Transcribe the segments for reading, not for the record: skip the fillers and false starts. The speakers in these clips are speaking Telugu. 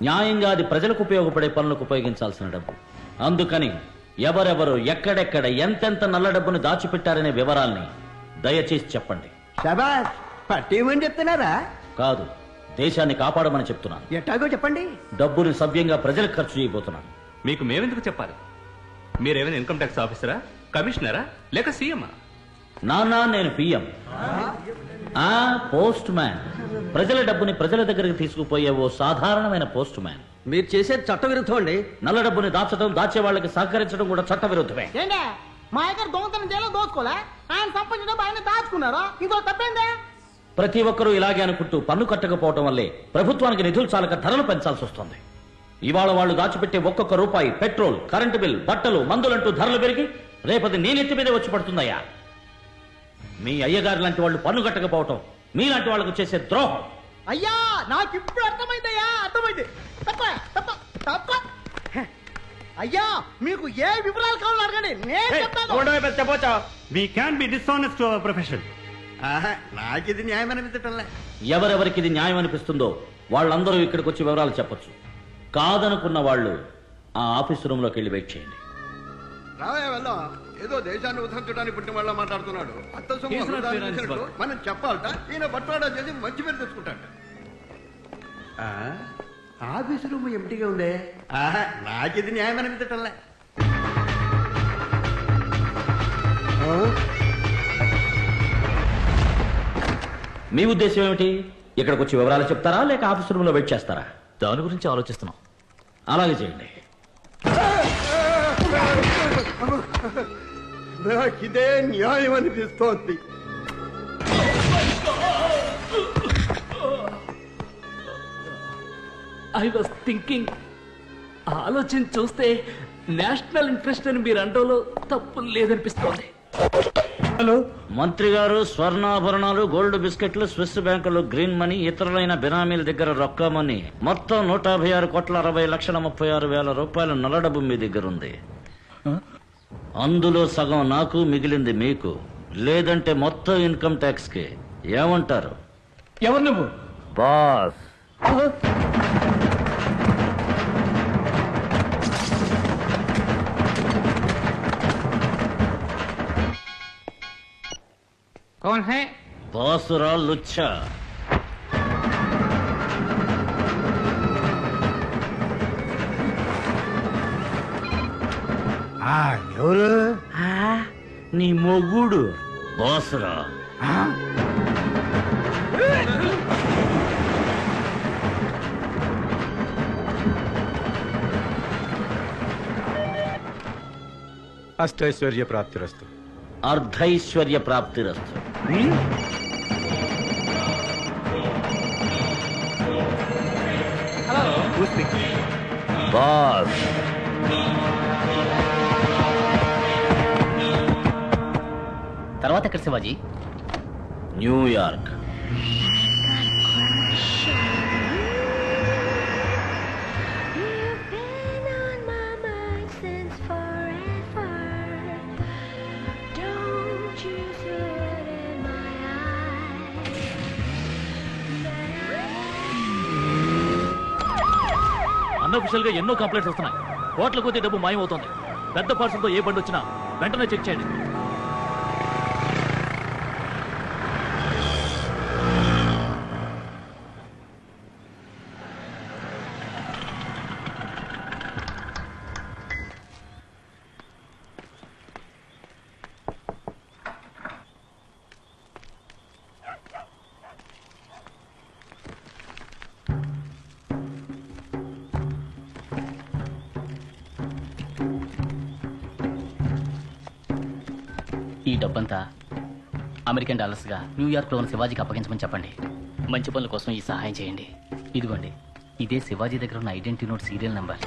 న్యాయంగా అది ప్రజలకు ఉపయోగపడే పనులకు ఉపయోగించాల్సిన డబ్బు. అందుకని ఎవరెవరు ఎక్కడెక్కడ ఎంతెంత నల్ల డబ్బును దాచిపెట్టారనే వివరాల్ని దయచేసి చెప్పండి. శబాష్, పట్టేమని చెప్తున్నారా? కాదు, దేశాన్ని కాపాడమని చెప్తున్నాను. ఎట్టాగో చెప్పండి. డబ్బుని సవ్యంగా ప్రజలకు ఖర్చు చేయబోతున్నాను. మీకు మేమెందుకు చెప్పాలి? మీరేమైనా ఇన్కమ్ ట్యాక్స్ ఆఫీసరా, కమిషనరా, లేక సీఎమా? నానా, నేను పిఎం, పోస్ట్ మ్యాన్. ప్రజల డబ్బుని ప్రజల దగ్గరికి తీసుకుపోయే ఓ సాధారణమైన పోస్ట్ మ్యాన్. మీరు చేసేది చట్టవిరుద్ధం అండి. నల్ల డబ్బుని దాచడం, దాచే వాళ్ళకి సహకరించడం కూడా చట్ట విరుద్ధమే. ఏంటే మా దగ్గర దొంగతనం చేయాలో దోచుకోలే, ఆయన సంపాదించిన డబ్బు ఆయన దాచుకున్నారా? ఇంకో తప్పేందే? ప్రతి ఒక్కరూ ఇలాగే అనుకుంటూ పన్ను కట్టకపోవడం వల్లే ప్రభుత్వానికి నిధులు చాలక ధరలు పెంచాల్సి వస్తుంది. ఇవాళ వాళ్ళు దాచిపెట్టే ఒక్కొక్క రూపాయి పెట్రోల్, కరెంటు బిల్, బట్టలు, మందులంటూ ధరలు పెరిగి రేపది నేనెత్తి మీదే వచ్చి పడుతుందయ్యా. మీ అయ్యగారు లాంటి వాళ్ళు పన్ను కట్టకపోవటం మీలాంటి వాళ్ళకు చేసే ద్రోహం. అయ్యా, నాకు ఇప్పుడు అర్థమైందయ్యా, అర్థమైంది. అయ్యా, మీకు ఏ వివరాలు కావాలో అడగండి, నేను చెప్తాను. We can't be dishonest to our profession. నాకిది న్యాయం అనిపించటంలే. ఎవరెవరికి ఇది న్యాయం అనిపిస్తుందో వాళ్ళందరూ ఇక్కడికి వచ్చి వివరాలు చెప్పొచ్చు. కాదనుకున్న వాళ్ళు ఆ ఆఫీస్ రూమ్ లోకి వెళ్ళి వెయిట్ చేయండి. రావయ్య వెళ్దాం. ఏదో దేశాన్ని ఉద్ధరించడానికి పుట్టిన వాళ్ళ మాట్లాడుతున్నాడు. అత్త సొమ్ము మనం చెప్పాలట. ఈయన బట్వాడా చేసి మంచి పేరు తెచ్చుకుంటాడు. ఆఫీసు రూమ్ ఎంటీగా ఉందే. నాకిది న్యాయం అనిపించటంలే. మీ ఉద్దేశం ఏమిటి? ఇక్కడికి వచ్చి వివరాలు చెప్తారా లేక ఆఫీస్ రూమ్ లో వెయిట్ చేస్తారా? దాని గురించి ఆలోచిస్తున్నాం. అలాగే చేయండి. నాకిదే న్యాయం అనిపిస్తోంది. ఐ వాస్ థింకింగ్, ఆలోచన చూస్తే నేషనల్ ఇంట్రెస్ట్ అని మీరు అంటంలో తప్పు లేదనిపిస్తోంది. Hello. మంత్రి గారు, స్వర్ణాభరణాలు, గోల్డ్ బిస్కెట్లు, స్విస్ బ్యాంకులు, గ్రీన్ మనీ, ఇతరులైన బినామీల దగ్గర రొక్కమని మొత్తం 156,60,36,000 రూపాయల నల్ల డబ్బు మీ దగ్గర ఉంది. అందులో సగం నాకు, మిగిలింది మీకు. లేదంటే మొత్తం ఇన్కమ్ ట్యాక్స్ కి. ఏమంటారు? ఎవరు నువ్వు? బాస్. कौन है? బాసురా లుచ్చా. ఎవరు? నీ మొగుడు బాసురా. అష్టైశ్వర్య ప్రాప్తిరస్తు. అర్ధైశ్వర్య ప్రాప్తిరస్తు. బాస్. తర్వాత ఎక్కడ శివాజీ? న్యూయార్క్. అన్అఫిషియల్ గా ఎన్నో కంప్లైంట్స్ వస్తున్నాయి. కోట్ల కొద్ది డబ్బు మాయమవుతోంది. పెద్ద పార్సల్తో ఏ బండి వచ్చినా వెంటనే చెక్ చేయండి. ఈ డబ్బంతా అమెరికన్ డాలర్స్ గా న్యూయార్క్ లో ఉన్న శివాజీకి అప్పగించమని చెప్పండి. మంచి పనుల కోసం ఈ సహాయం చేయండి. ఇదిగోండి, ఇదే శివాజీ దగ్గర ఉన్న identity note serial number.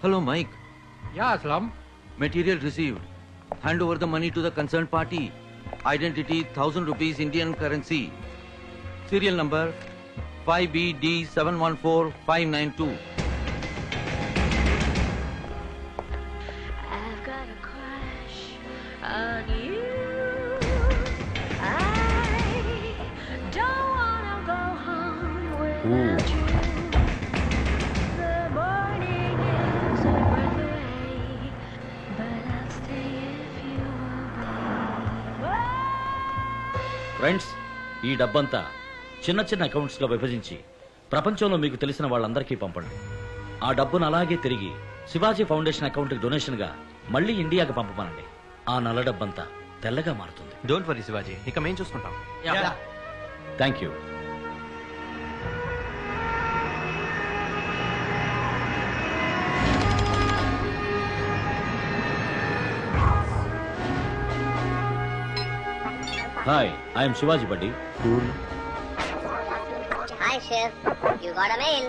Hello, Mike. Yeah, Aslam. Material received. Hand over the money to the concerned party. Identity 1000 rupees Indian currency. Serial number 5BD714592. I've got a crush on you. I don't want The morning is a breath away, but I'll stay if you obey. Friends, ఈ డబ్బంతా చిన్న చిన్న అకౌంట్స్ గా విభజించి ప్రపంచంలో మీకు తెలిసిన వాళ్ళందరికీ పంపండి. ఆ డబ్బును అలాగే తిరిగి శివాజీ ఫౌండేషన్ అకౌంట్ కి డొనేషన్ గా మళ్ళీ ఇండియాకి పంపమనండి. ఆ నల్ల డబ్బంతా తెల్లగా మారుతుంది. డోంట్ వరీ శివాజీ, ఇక మేము చూసుకుంటాం. Thank you. Hi, I'm Shivaji బడ్డీ. Hi, Chef. You got a mail.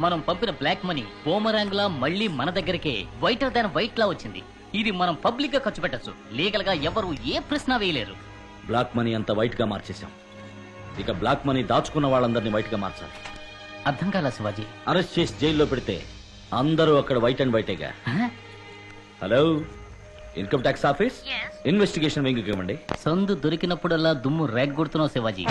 మనం పంపిన బ్లాక్ మనీ బూమరాంగ్ లా మళ్ళీ మన దగ్గరికే వైటర్ దాన్ వైట్ లా వచ్చింది. ఇది మనం పబ్లిక్ గా ఖర్చు పెట్టచ్చు. లీగల్ గా ఎవరు ఏ ప్రశ్న వేయలేరు. బ్లాక్ మనీ అంతా వైట్ గా మార్చేశాం. ఇక బ్లాక్ మనీ దాచుకున్న వాళ్ళందరినీ వైట్ గా మార్చాలి. అర్థం కాలా శివాజీ? అరెస్ట్ చేసి జైల్లో పెడితే అందరూ అక్కడ వైట్ అండ్ వైటేగా. Hello, income tax office, investigation wing ఇవ్వండి. సందు దొరికినప్పుడల్లా దుమ్ము రేగ్గొడుతున్నావు శివాజీ.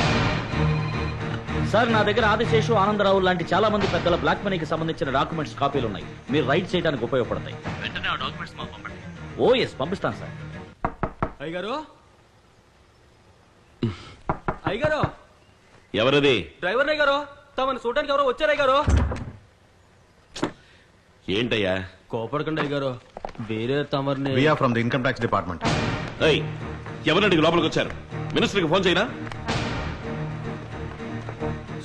సార్, నా దగ్గర ఆదిశేషు, ఆనందరావు లాంటి చాలా మంది పెద్దల బ్లాక్ మనీకి సంబంధించిన డాక్యుమెంట్స్ కాపీలు ఉన్నాయి. మీరు రైట్ చేయడానికి ఉపయోగపడతాయి. వెంటనే ఆ డాక్యుమెంట్స్ మాకు పంపండి. ఓ ఎస్, పంపిస్తాను సార్. అయ్యగారు, అయ్యగారు, ఎవరది? డ్రైవర్ అయ్యగారు, తమను చూడడానికి ఎవరో వచ్చారయ్యగారు. ఏంటయ్యా? కోపడకండి అయ్యగారు, వేరే తమర్ని. From the income tax department. ఎవరండి లోపలికి వచ్చారు? మినిస్టర్కి ఫోన్ చేయనా?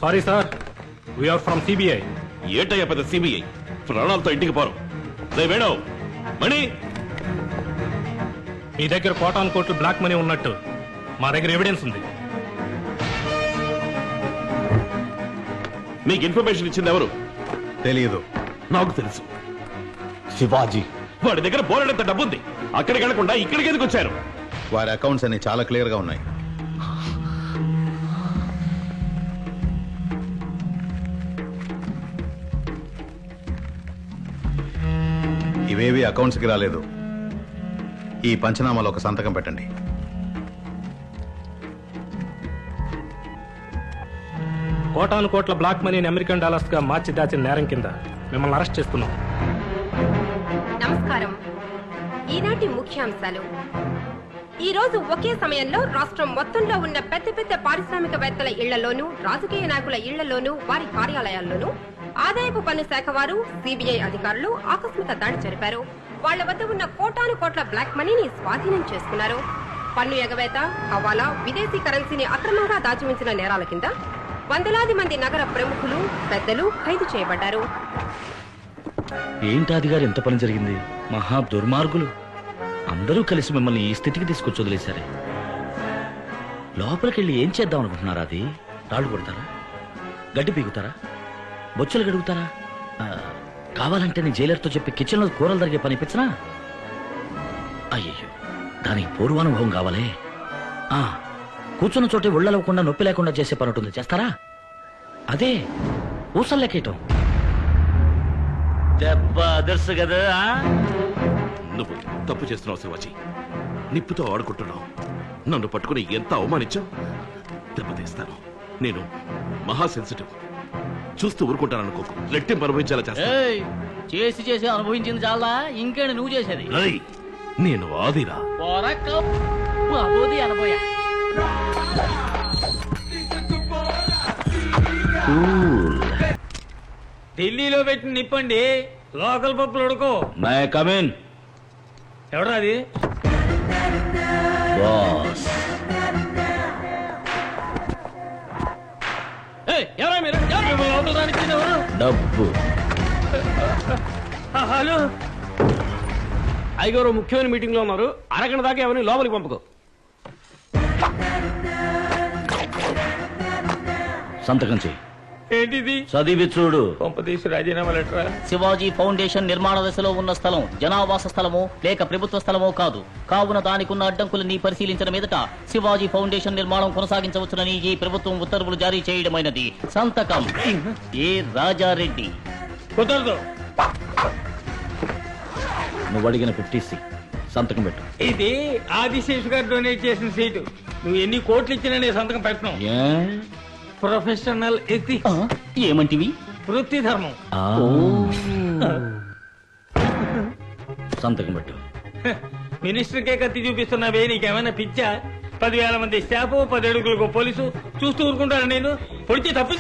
Sorry sir, we're from CBI. ఏంటయ్యా పెద్ద సిబిఐ? ప్రాణాలతో ఇంటికి పోరు. వేణు, మణి, మీ దగ్గర కోటాను కోట్లు బ్లాక్ మనీ ఉన్నట్టు మా దగ్గర ఎవిడెన్స్ ఉంది. మీకు ఇన్ఫర్మేషన్ ఇచ్చింది ఎవరు? తెలియదు. నాకు తెలుసు. శివాజీ, వాడి దగ్గర బోలెడంత డబ్బు ఉంది. అక్కడికి వెళ్లకుండా ఇక్కడికి ఎందుకు వచ్చారు? వారి అకౌంట్స్ అన్ని చాలా క్లియర్ గా ఉన్నాయి. ఇవేవి అకౌంట్స్ కి రాలేదు. ఈ పంచనామాలో ఒక సంతకం పెట్టండి. కోటాను కోట్ల బ్లాక్ మనీని అమెరికన్ డాలర్స్ గా మార్చి దాచిన నేరం కింద మిమ్మల్ని అరెస్ట్ చేస్తున్నాం. నమస్కారం. ఈనాటి ముఖ్యాంశాలు. ఈ రోజు ఒకే సమయంలో రాష్ట్రం మొత్తంలో ఉన్న పెద్ద పెద్ద పారిశ్రామికవేత్తల ఇళ్లలోనూ, రాజకీయ నాయకుల ఇళ్లలోనూ, వారి కార్యాలయాల్లోనూ ఆదాయపు పన్ను శాఖ వారు, సిబిఐ అధికారులు ఆకస్మిక దాడి జరిపారు. వాళ్ల వద్ద ఉన్న కోటాను కోట్ల బ్లాక్ మనీని స్వాధీనం చేసుకున్నారు. పన్ను ఎగవేత, హవాలా, విదేశీ కరెన్సీని అక్రమంగా దాచిమించిన నేరాల కింద వందలాది మంది నగర ప్రముఖులు, పెద్దలు ఖైదు చేయబడ్డారు. ఏంటాది గారు, ఎంత పని జరిగింది? మహా దుర్మార్గులు అందరూ కలిసి మిమ్మల్ని ఈ స్థితికి తీసుకొచ్చి వదిలేశారే. లోపలికెళ్ళి ఏం చేద్దాం అనుకుంటున్నారా? అది రాళ్ళు కొడతారా? గడ్డి పీకుతారా? బొచ్చులు గడుగుతారా? కావాలంటే నీ జైలర్తో చెప్పి కిచెన్లో కూరలు తరిగే పని ఇప్పించనా? అయ్యయ్యో, దానికి పూర్వానుభవం కావాలే. కూర్చున్న చోటే ఒళ్ళలవ్వకుండా నొప్పి లేకుండా చేసే పని ఉంటుంది, చేస్తారా? అదే ఊసలు లెక్కేయటం. దెబ్బ అదర్సు కదా. నువ్వు తప్పు చేస్తున్నావు శివాజీ. నిప్పుతో ఆడుకుంటున్నావు. నన్ను పట్టుకుని ఎంత అవమానించావు. దెబ్బతీస్తాను. నేను మహా సెన్సిటివ్. చూస్తూ ఊరుకుంటాను అనుకోకు. రెట్టింపు అనుభవించేలా చేస్తాను. చేసి చేసి అనుభవించింది చాలా, ఇంకేంటి నువ్వు చేసేది? నేను ఆదిరా. అనుభవ ఢిల్లీలో పెట్టిన నిప్పండి, లోకల్ పప్పులు ఉడుకో. ఎవడా అది? ఎవరా మీరు? లోపల రానిచ్చింది ఎవరు? డబ్బు. హలో అయ్యగారు, ముఖ్యమైన మీటింగ్ లో ఉన్నారు. అరగంట దాకా ఎవరిని లోపలికి పంపకు. సంతకం చెయ్యి. ఏంటిది చదివి చూడు. కొంపతీసి రాజీనామా లెటరా? శివాజీ ఫౌండేషన్ నిర్మాణ దశలో ఉన్న స్థలం జనావాస స్థలమో లేక ప్రభుత్వ స్థలమో కాదు. కావున దానికున్న అడ్డంకులని పరిశీలించిన మీదట శివాజీ ఫౌండేషన్ నిర్మాణం కొనసాగించవచ్చునని ఈ ప్రభుత్వం ఉత్తర్వులు జారీ చేయడమైనది. సంతకం ఏ రాజారెడ్డి. కుదరదు. నువ్వు అడిగిన 50C సంతకం పెట్టు. ఇది ఆదిశేషు గారు డొనేట్ చేసిన సీటు. నువ్వు ఎన్ని కోట్లు ఇచ్చినా నేను సంతకం పెట్టను. Professional ethics. ఏమంటివి? వృత్తి ధర్మం. సంతకం పెట్టు. మినిస్టర్కే కత్తి చూపిస్తున్నావే, నీకేమైనా పిచ్చా? 10,000 మంది స్టాఫ్, 10 అడుగులకు పోలీసు చూస్తూ ఊరుకుంటాను నేను. పొడిచి తప్పించు.